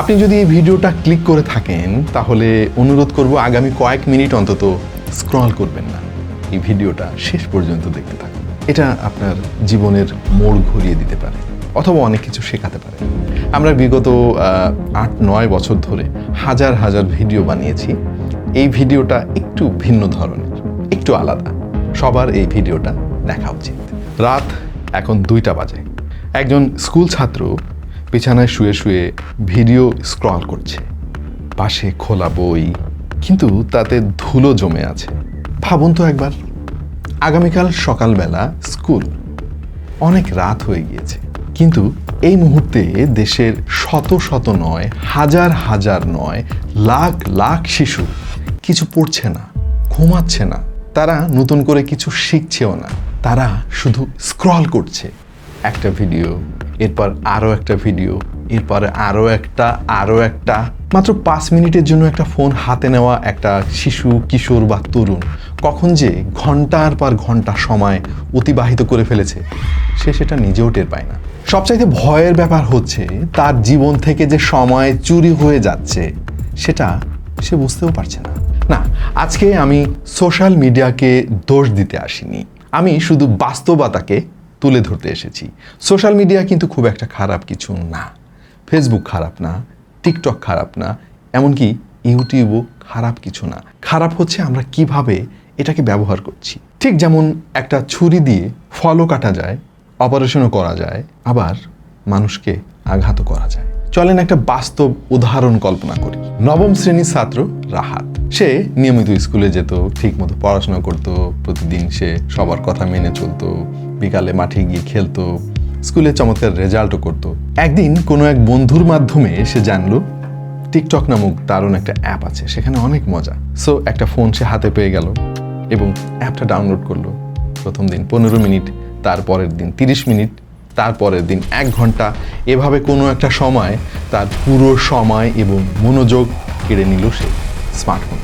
আপনি যদি এই ভিডিওটা ক্লিক করে থাকেন তাহলে অনুরোধ করব আগামী কয়েক মিনিট অন্তত স্ক্রল করবেন না, এই ভিডিওটা শেষ পর্যন্ত দেখতে থাকুন। এটা আপনার জীবনের মোড় ঘুরিয়ে দিতে পারে অথবা অনেক কিছু শেখাতে পারে। আমরা বিগত 8-9 বছর ধরে হাজার হাজার ভিডিও বানিয়েছি। এই ভিডিওটা একটু ভিন্ন ধরনের, একটু আলাদা। সবার এই ভিডিওটা দেখা উচিত। রাত এখন 2টা বাজে। একজন স্কুল ছাত্র বিছানায় শুয়ে শুয়ে ভিডিও স্ক্রল করছে। পাশে খোলা বই, কিন্তু তাতে ধুলো জমে আছে। ভাবুন তো একবার, আগামীকাল সকালবেলা স্কুল, অনেক রাত হয়ে গিয়েছে, কিন্তু এই মুহূর্তে দেশের শত শত নয়, হাজার হাজার নয়, লাখ লাখ শিশু কিছু পড়ছে না, ঘুমাচ্ছে না, তারা নতুন করে কিছু শিখছেও না, তারা শুধু স্ক্রল করছে। একটা ভিডিও, এরপর আরও একটা ভিডিও, এরপরে আরও একটা। মাত্র 5 মিনিটের জন্য একটা ফোন হাতে নেওয়া একটা শিশু, কিশোর বা তরুণ কখন যে ঘন্টার পর ঘন্টা সময় অতিবাহিত করে ফেলেছে সে সেটা নিজেও টের পায় না। সবচাইতে ভয়ের ব্যাপার হচ্ছে তার জীবন থেকে যে সময় চুরি হয়ে যাচ্ছে সেটা সে বুঝতেও পারছে না। না, আজকে আমি সোশ্যাল মিডিয়াকে দোষ দিতে আসিনি, আমি শুধু বাস্তবতাকে তুলে ধরতে এসেছি। সোশ্যাল মিডিয়া কিন্তু খুব একটা খারাপ কিছু না। ফেসবুক খারাপ না, টিকটক খারাপ না, এমনকি ইউটিউবও খারাপ কিছু না। খারাপ হচ্ছে আমরা কিভাবে এটাকে ব্যবহার করছি। ঠিক যেমন একটা ছুরি দিয়ে ফলও কাটা যায়, অপারেশনও করা যায়, আবার মানুষকে আঘাতও করা যায়। চলেন একটা বাস্তব উদাহরণ কল্পনা করি। 9ম শ্রেণীর ছাত্র রাহাত, সে নিয়মিত স্কুলে যেত, ঠিক মতো পড়াশোনা করতো, প্রতিদিন সে সবার কথা মেনে চলতো, বিকালে মাঠে গিয়ে খেলতো, স্কুলে চমৎকার রেজাল্টও করতো। একদিন কোনো এক বন্ধুর মাধ্যমে সে জানলো টিকটক নামক দারুণ একটা অ্যাপ আছে, সেখানে অনেক মজা। সো একটা ফোন সে হাতে পেয়ে গেল এবং অ্যাপটা ডাউনলোড করলো। প্রথম দিন 15 মিনিট, তারপরের দিন 30 মিনিট, তারপরের দিন 1 ঘন্টা। এভাবে কোনো একটা সময় তার পুরো সময় এবং মনোযোগ কেড়ে নিল সে স্মার্টফোন।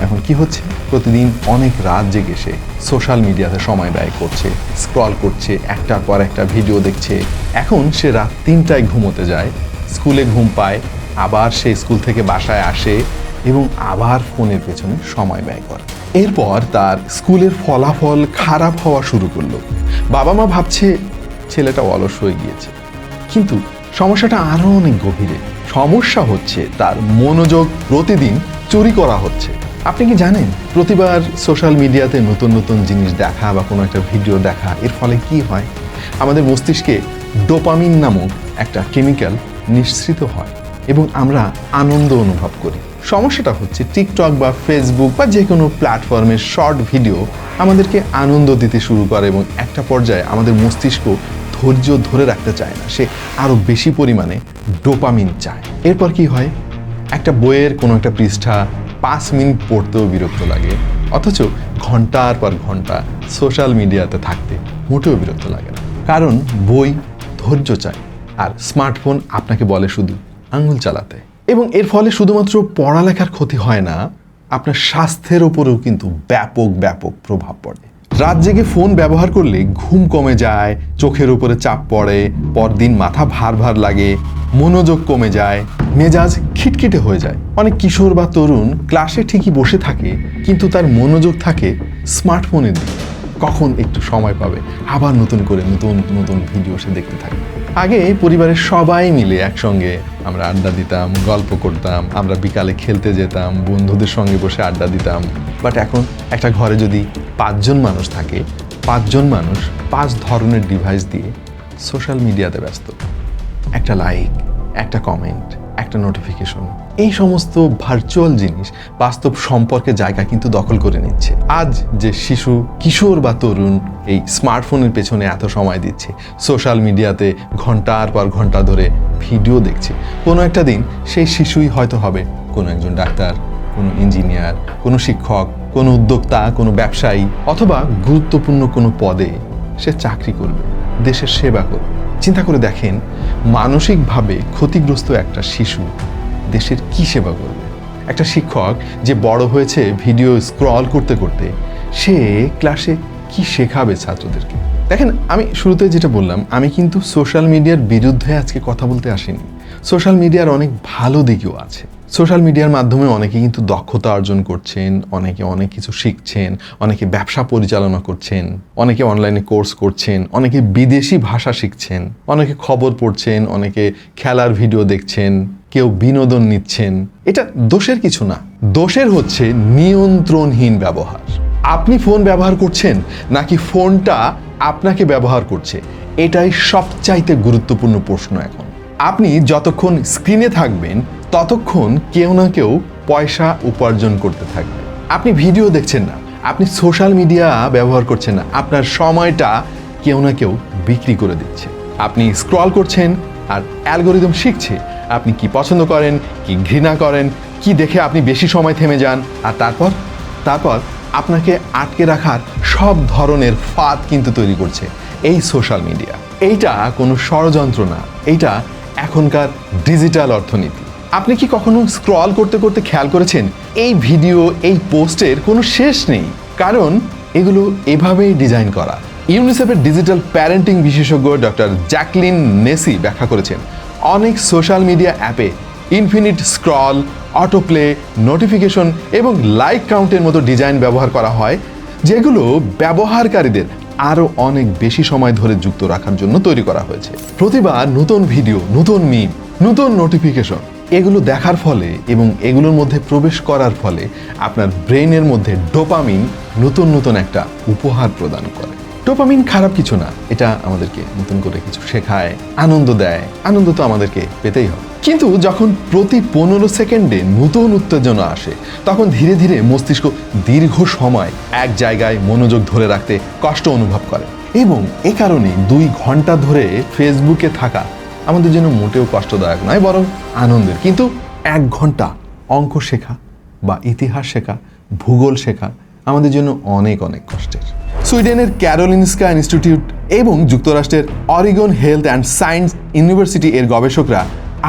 এখন কি হচ্ছে, প্রতিদিন অনেক রাত জেগে সে সোশ্যাল মিডিয়াতে সময় ব্যয় করছে, স্ক্রল করছে, একটার পর একটা ভিডিও দেখছে। এখন সে রাত 3টায় ঘুমোতে যায়, স্কুলে ঘুম পায়, আবার সে স্কুল থেকে বাসায় আসে এবং আবার ফোনের পেছনে সময় ব্যয় করে। এরপর তার স্কুলের ফলাফল খারাপ হওয়া শুরু করলো। বাবা মা ভাবছে ছেলেটা অলস হয়ে গিয়েছে, কিন্তু সমস্যাটা আরো অনেক গভীরে। সমস্যা হচ্ছে তার মনোযোগ প্রতিদিন চুরি করা হচ্ছে। আপনি কি জানেন, প্রতিবার সোশ্যাল মিডিয়াতে নতুন নতুন জিনিস দেখা বা কোনো একটা ভিডিও দেখা, এর ফলে কি হয়, আমাদের মস্তিষ্কে ডোপামিন নামক একটা কেমিক্যাল নিঃসৃত হয় এবং আমরা আনন্দ অনুভব করি। সমস্যাটা হচ্ছে টিকটক বা ফেসবুক বা যে কোনো প্ল্যাটফর্মের শর্ট ভিডিও আমাদেরকে আনন্দ দিতে শুরু করে এবং একটা পর্যায়ে আমাদের মস্তিষ্ক ধৈর্য ধরে রাখতে চায় না, সে আরও বেশি পরিমাণে ডোপামিন চায়। এরপর কি হয়, একটা বইয়ের কোনো একটা পৃষ্ঠা 5 মিনিট পড়তেও বিরক্ত লাগে, অথচ ঘন্টার পর ঘন্টা সোশ্যাল মিডিয়াতে থাকতে মোটেও বিরক্ত লাগে না। কারণ বই ধৈর্য চায়, আর স্মার্টফোন আপনাকে বলে শুধু আঙুল চালাতে। এবং এর ফলে শুধুমাত্র পড়ালেখার ক্ষতি হয় না, আপনার স্বাস্থ্যের ওপরেও কিন্তু ব্যাপক প্রভাব পড়ে। রাত জেগে ফোন ব্যবহার করলে ঘুম কমে যায়, চোখের উপরে চাপ পড়ে, পরদিন মাথা ভার লাগে, মনোযোগ কমে যায়, মেজাজ খিটখিটে হয়ে যায়। অনেক কিশোর বা তরুণ ক্লাসে ঠিকই বসে থাকে, কিন্তু তার মনোযোগ থাকে স্মার্টফোনের দিকে। কখন একটু সময় পাবে আবার নতুন করে নতুন ভিডিও সে দেখতে থাকে। আগে পরিবারের সবাই মিলে একসঙ্গে আমরা আড্ডা দিতাম, গল্প করতাম, আমরা বিকালে খেলতে যেতাম, বন্ধুদের সঙ্গে বসে আড্ডা দিতাম। বাট এখন একটা ঘরে যদি 5 জন মানুষ থাকে, 5 জন মানুষ 5 ধরনের ডিভাইস দিয়ে সোশ্যাল মিডিয়াতে ব্যস্ত। একটা লাইক, একটা কমেন্ট, একটা নোটিফিকেশন, এই সমস্ত ভার্চুয়াল জিনিস বাস্তব সম্পর্কে জায়গা কিন্তু দখল করে নিচ্ছে। আজ যে শিশু, কিশোর বা তরুণ এই স্মার্টফোনের পেছনে এত সময় দিচ্ছে, সোশ্যাল মিডিয়াতে ঘন্টার পর ঘন্টা ধরে ভিডিও দেখছে, কোনো একটা দিন সেই শিশুই হয়তো হবে কোনো একজন ডাক্তার, কোনো ইঞ্জিনিয়ার, কোনো শিক্ষক, কোনো উদ্যোক্তা, কোনো ব্যবসায়ী, অথবা গুরুত্বপূর্ণ কোনো পদে সে চাকরি করবে, দেশের সেবা করবে। চিন্তা করে দেখেন, মানসিকভাবে ক্ষতিগ্রস্ত একটা শিশু দেশের কি সেবা করবে? একটা শিক্ষক যে বড় হয়েছে ভিডিও স্ক্রল করতে করতে, সে ক্লাসে কি শেখাবে ছাত্রদেরকে? দেখেন, আমি শুরুতে যেটা বললাম, আমি কিন্তু সোশ্যাল মিডিয়ার বিরুদ্ধে আজকে কথা বলতে আসিনি। সোশ্যাল মিডিয়ার অনেক ভালো দিকও আছে। সোশ্যাল মিডিয়ার মাধ্যমে অনেকে কিন্তু দক্ষতা অর্জন করছেন, অনেকে অনেক কিছু শিখছেন, অনেকে ব্যবসা পরিচালনা করছেন, অনেকে অনলাইনে কোর্স করছেন, অনেকে বিদেশি ভাষা শিখছেন, অনেকে খবর পড়ছেন, অনেকে খেলার ভিডিও দেখছেন, কেউ বিনোদন নিচ্ছেন। এটা দোষের কিছু না, দোষের হচ্ছে নিয়ন্ত্রণহীন ব্যবহার। আপনি ফোন ব্যবহার করছেন নাকি ফোনটা আপনাকে ব্যবহার করছে, এটাই সবচাইতে গুরুত্বপূর্ণ প্রশ্ন এখন। আপনি যতক্ষণ স্ক্রিনে থাকবেন ততক্ষণ কেউ না কেউ পয়সা উপার্জন করতে থাকবে। আপনি ভিডিও দেখছেন না, আপনি সোশ্যাল মিডিয়া ব্যবহার করছেন না, আপনার সময়টা কেউ না কেউ বিক্রি করে দিচ্ছে। আপনি স্ক্রল করছেন আর অ্যালগোরিদম শিখছে আপনি কি পছন্দ করেন, কি ঘৃণা করেন, কি দেখে আপনি বেশি সময় থেমে যান, আর তারপর আপনাকে আটকে রাখার সব ধরনের ফাঁদ কিন্তু তৈরি করছে এই সোশ্যাল মিডিয়া। এইটা কোনো ষড়যন্ত্র না, এইটা এখনকার ডিজিটাল অর্থনীতি। আপনি কি কখনো স্ক্রল করতে করতে খেয়াল করেছেন এই ভিডিও, এই পোস্টের কোনো শেষ নেই, কারণ এগুলো এভাবেই ডিজাইন করা। ইউনিসেফের ডিজিটাল প্যারেন্টিং বিশেষজ্ঞ ডক্টর জ্যাকলিন নেসি ব্যাখ্যা করেছেন, অনেক সোশ্যাল মিডিয়া অ্যাপে ইনফিনিট স্ক্রল, অটোপ্লে, নোটিফিকেশন এবং লাইক কাউন্টের মতো ডিজাইন ব্যবহার করা হয়, যেগুলো ব্যবহারকারীদের আরও অনেক বেশি সময় ধরে যুক্ত রাখার জন্য তৈরি করা হয়েছে। প্রতিবার নতুন ভিডিও, নতুন মিম, নতুন নোটিফিকেশন, এগুলো দেখার ফলে এবং এগুলোর মধ্যে প্রবেশ করার ফলে আপনার ব্রেনের মধ্যে ডোপামিন নতুন নতুন একটা উপহার প্রদান করে। ডোপামিন খারাপ কিছু না, এটা আমাদেরকে নতুন করে কিছু শেখায়, আনন্দ দেয়, আনন্দ তো আমাদেরকে পেতেই হবে। কিন্তু যখন প্রতি 15 সেকেন্ডে নতুন উত্তেজনা আসে, তখন ধীরে ধীরে মস্তিষ্ক দীর্ঘ সময় এক জায়গায় মনোযোগ ধরে রাখতে কষ্ট অনুভব করে, এবং এ কারণে 2 ঘন্টা ধরে ফেসবুকে থাকা আমাদের জন্য মোটেও কষ্টদায়ক নয়, বরং আনন্দের। কিন্তু 1 ঘন্টা অঙ্ক শেখা বা ইতিহাস শেখা, ভূগোল শেখা আমাদের জন্য অনেক অনেক কষ্টের। সুইডেনের ক্যারোলিনস্কা ইনস্টিটিউট এবং যুক্তরাষ্ট্রের Oregon health and science university এর গবেষকরা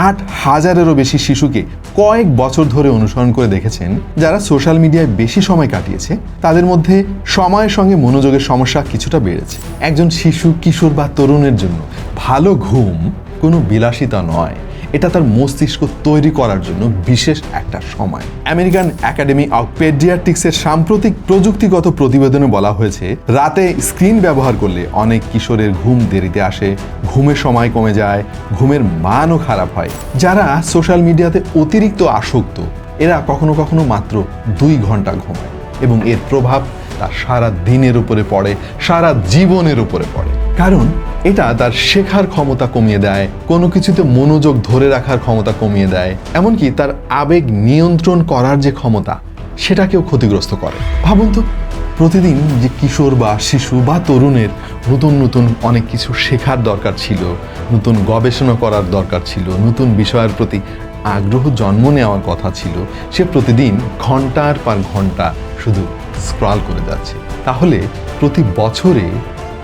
8,000-এরও বেশি শিশুকে কয়েক বছর ধরে অনুসরণ করে দেখেছেন, যারা সোশ্যাল মিডিয়ায় বেশি সময় কাটিয়েছে তাদের মধ্যে সময়ের সঙ্গে মনোযোগের সমস্যা কিছুটা বেড়েছে। একজন শিশু, কিশোর বা তরুণের জন্য ভালো ঘুম কোনো বিলাসিতা নয়, এটা তার মস্তিষ্ক তৈরি করার জন্য বিশেষ একটা সময়। আমেরিকান একাডেমি অফ পেডিয়াট্রিক্সের সাম্প্রতিক প্রযুক্তিগত প্রতিবেদনে বলা হয়েছে, রাতে স্ক্রিন ব্যবহার করলে অনেক কিশোরের ঘুম দেরিতে আসে, ঘুমের সময় কমে যায়, ঘুমের মানও খারাপ হয়। যারা সোশ্যাল মিডিয়াতে অতিরিক্ত আসক্ত, এরা কখনো কখনো মাত্র 2 ঘন্টা ঘুমায়, এবং এর প্রভাব তার সারা দিনের উপরে পড়ে, সারা জীবনের উপরে পড়ে। কারণ এটা তার শেখার ক্ষমতা কমিয়ে দেয়, কোনো কিছুতে মনোযোগ ধরে রাখার ক্ষমতা কমিয়ে দেয়, এমনকি তার আবেগ নিয়ন্ত্রণ করার যে ক্ষমতা সেটাকেও ক্ষতিগ্রস্ত করে। ভাবুন তো, প্রতিদিন যে কিশোর বা শিশু বা তরুণের নতুন নতুন অনেক কিছু শেখার দরকার ছিল, নতুন গবেষণা করার দরকার ছিল, নতুন বিষয়ের প্রতি আগ্রহ জন্ম নেওয়ার কথা ছিল, সে প্রতিদিন ঘন্টার পর ঘন্টা শুধু স্ক্রল করে যাচ্ছে। তাহলে প্রতি বছরে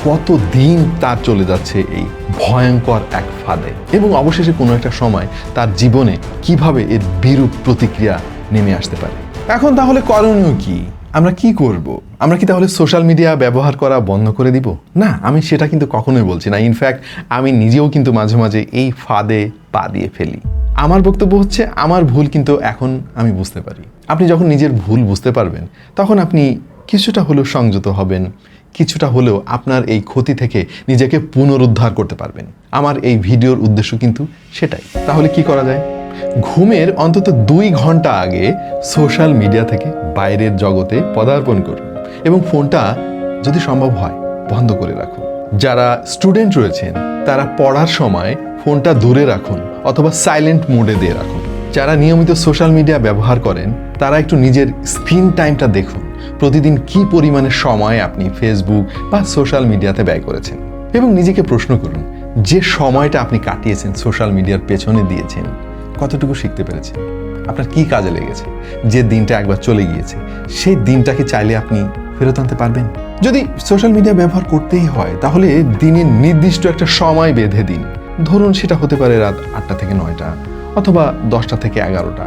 কত দিন তার চলে যাচ্ছে এই ভয়ঙ্কর এক ফাঁদে, এবং অবশেষে কোনো একটা সময় তার জীবনে কিভাবে এর বিরূপ প্রতিক্রিয়া নেমে আসতে পারে। এখন তাহলে করণীয় কি? আমরা কি করব? আমরা কি তাহলে সোশ্যাল মিডিয়া ব্যবহার করা বন্ধ করে দিব? না, আমি সেটা কিন্তু কখনোই বলছি না। ইনফ্যাক্ট আমি নিজেও কিন্তু মাঝে মাঝে এই ফাঁদে পা দিয়ে ফেলি। আমার বক্তব্য হচ্ছে, আমার ভুল কিন্তু এখন আমি বুঝতে পারি। আপনি যখন নিজের ভুল বুঝতে পারবেন, তখন আপনি কিছুটা হলেও সংযত হবেন, কিছুটা হলেও আপনার এই ক্ষতি থেকে নিজেকে পুনরুদ্ধার করতে পারবেন। আমার এই ভিডিওর উদ্দেশ্য কিন্তু সেটাই। তাহলে কি করা যায়? ঘুমের অন্তত 2 ঘন্টা আগে সোশ্যাল মিডিয়া থেকে বাইরের জগতে পদার্পণ করুন, এবং ফোনটা যদি সম্ভব হয় বন্ধ করে রাখুন। যারা স্টুডেন্ট রয়েছেন তারা পড়ার সময় ফোনটা দূরে রাখুন অথবা সাইলেন্ট মোডে দিয়ে রাখুন। যারা নিয়মিত সোশ্যাল মিডিয়া ব্যবহার করেন তারা একটু নিজের স্ক্রিন টাইমটা দেখুন, প্রতিদিন কি পরিমাণে সময় আপনি ফেসবুক বা সোশ্যাল মিডিয়াতে ব্যয় করেছেন, এবং নিজেকে প্রশ্ন করুন, যে সময়টা আপনি কাটিয়েছেন সোশ্যাল মিডিয়ার পেছনে দিয়েছেন, কতটুকু শিখতে পেরেছেন, আপনার কি কাজে লেগেছে। যে দিনটা একবার চলে গিয়েছে সেই দিনটাকে চাইলে আপনি ফেরত আনতে পারবেন। যদি সোশ্যাল মিডিয়া ব্যবহার করতেই হয় তাহলে দিনের নির্দিষ্ট একটা সময় বেঁধে দিন। ধরুন সেটা হতে পারে রাত 8টা থেকে 9টা, অথবা 10টা থেকে 11টা,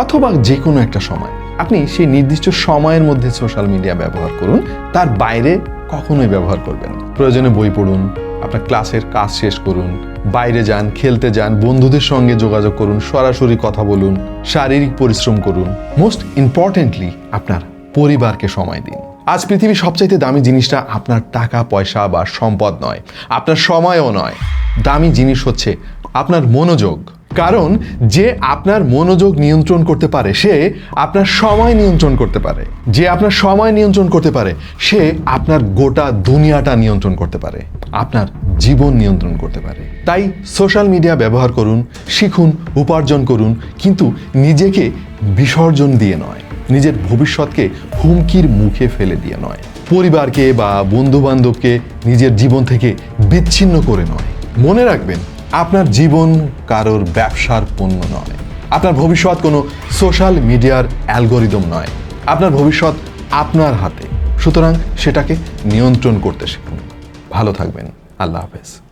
অথবা যে কোনো একটা সময়। আপনি সেই নির্দিষ্ট সময়ের মধ্যে সোশ্যাল মিডিয়া ব্যবহার করুন, তার বাইরে কখনোই ব্যবহার করবেন না। প্রয়োজনে বই পড়ুন, আপনার ক্লাসের কাজ শেষ করুন, বাইরে যান, খেলতে যান, বন্ধুদের সঙ্গে যোগাযোগ করুন, সরাসরি কথা বলুন, শারীরিক পরিশ্রম করুন। মোস্ট ইম্পর্টেন্টলি আপনার পরিবারকে সময় দিন। আজ পৃথিবীর সবচাইতে দামি জিনিসটা আপনার টাকা পয়সা বা সম্পদ নয়, আপনার সময়ও নয়। দামি জিনিস হচ্ছে আপনার মনোযোগ। কারণ যে আপনার মনোযোগ নিয়ন্ত্রণ করতে পারে সে আপনার সময় নিয়ন্ত্রণ করতে পারে। যে আপনার সময় নিয়ন্ত্রণ করতে পারে সে আপনার গোটা দুনিয়াটা নিয়ন্ত্রণ করতে পারে, আপনার জীবন নিয়ন্ত্রণ করতে পারে। তাই সোশ্যাল মিডিয়া ব্যবহার করুন, শিখুন, উপার্জন করুন, কিন্তু নিজেকে বিসর্জন দিয়ে নয়, নিজের ভবিষ্যৎকে হুমকির মুখে ফেলে দিয়ে নয়, পরিবারকে বা বন্ধু বান্ধবকে নিজের জীবন থেকে বিচ্ছিন্ন করে নয়। মনে রাখবেন, আপনার জীবন কারোর ব্যবসার পণ্য নয়, আপনার ভবিষ্যৎ কোনো সোশ্যাল মিডিয়ার অ্যালগোরিদম নয়। আপনার ভবিষ্যৎ আপনার হাতে, সুতরাং সেটাকে নিয়ন্ত্রণ করতে শিখুন। ভালো থাকবেন। আল্লাহ হাফেজ।